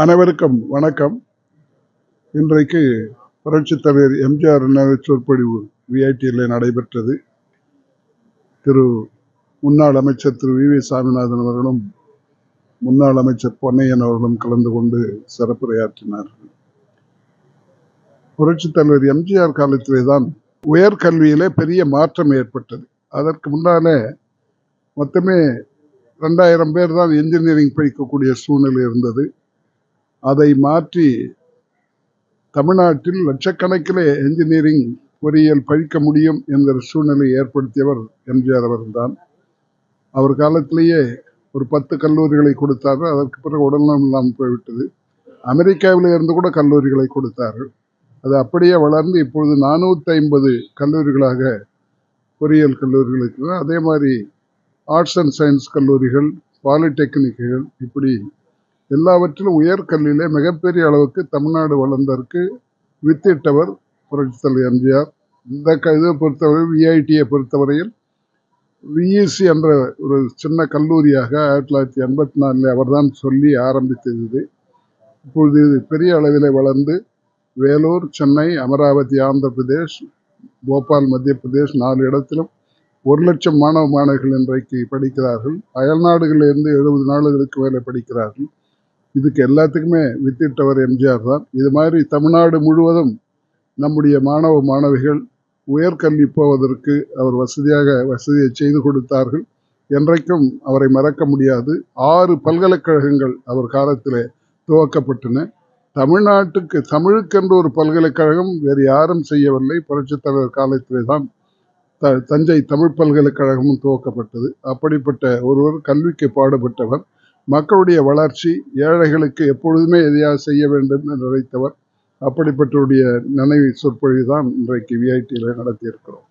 அனைவருக்கும் வணக்கம். இன்றைக்கு புரட்சித் தலைவர் எம்ஜிஆர் சொற்பொழிவு விஐடியில் நடைபெற்றது. முன்னாள் அமைச்சர் திரு வி சாமிநாதன் அவர்களும் முன்னாள் அமைச்சர் பொன்னையன் அவர்களும் கலந்து கொண்டு சிறப்புரையாற்றினார்கள். புரட்சித் தலைவர் எம்ஜிஆர் காலத்திலே தான் உயர்கல்வியிலே பெரிய மாற்றம் ஏற்பட்டது. அதற்கு முன்னாலே மொத்தமே 2000 பேர் தான் இன்ஜினியரிங் படிக்கக்கூடிய சூழ்நிலை இருந்தது. அதை மாற்றி தமிழ்நாட்டில் லட்சக்கணக்கில் என்ஜினியரிங் பொறியியல் படிக்க முடியும் என்கிற சூழ்நிலை ஏற்படுத்தியவர் எம்ஜிஆர் அவர்கள்தான். அவர் காலத்திலேயே ஒரு 10 கல்லூரிகளை கொடுத்தார்கள். அதற்கு பிறகு உடல்நலம் இல்லாமல் போய்விட்டது. அமெரிக்காவில் இருந்து கூட கல்லூரிகளை கொடுத்தார்கள். அது அப்படியே வளர்ந்து இப்பொழுது 450 கல்லூரிகளாக பொறியியல் கல்லூரிகள் இருக்கிறது. அதே மாதிரி ஆர்ட்ஸ் அண்ட் சயின்ஸ் கல்லூரிகள், பாலிடெக்னிக்குகள், இப்படி எல்லாவற்றிலும் உயர்கல்வியிலே மிகப்பெரிய அளவுக்கு தமிழ்நாடு வளர்ந்ததற்கு வித்திட்டவர் புரட்சித் தலைவர் எம்ஜிஆர். இந்த இதை பொறுத்தவரை விஐடியை பொறுத்தவரையில் விஇசி என்ற ஒரு சின்ன கல்லூரியாக 1984 அவர்தான் சொல்லி ஆரம்பித்தது. இப்பொழுது இது பெரிய அளவில் வளர்ந்து வேலூர், சென்னை, அமராவதி ஆந்திர பிரதேஷ், போபால் மத்திய பிரதேஷ் 4 இடத்திலும் 1 லட்சம் மாணவர்கள் இன்றைக்கு படிக்கிறார்கள். அயல்நாடுகளிலிருந்து 70 நாடுகளுக்கு மேலே படிக்கிறார்கள். இதுக்கு எல்லாத்துக்குமே வித்திட்டவர் எம்ஜிஆர் தான். இது மாதிரி தமிழ்நாடு முழுவதும் நம்முடைய மாணவ மாணவிகள் உயர்கல்வி போவதற்கு அவர் வசதியை செய்து கொடுத்தார்கள். என்றைக்கும் அவரை மறக்க முடியாது. 6 பல்கலைக்கழகங்கள் அவர் காலத்திலே துவக்கப்பட்டன. தமிழுக்கென்று ஒரு பல்கலைக்கழகம் வேறு யாரும் செய்யவில்லை. புரட்சித் தலைவர் காலத்திலே தான் தஞ்சை தமிழ் பல்கலைக்கழகமும் துவக்கப்பட்டது. அப்படிப்பட்ட ஒருவர், கல்விக்கு பாடுபட்டவர், மக்களுடைய வளர்ச்சி, ஏழைகளுக்கு எப்பொழுதுமே எதையாவது செய்ய வேண்டும் என்று நினைத்தவர். அப்படிப்பட்டவருடைய நினைவு சொற்பொழிவு தான் இன்றைக்கு விஐடியில் நடத்தியிருக்கிறோம்.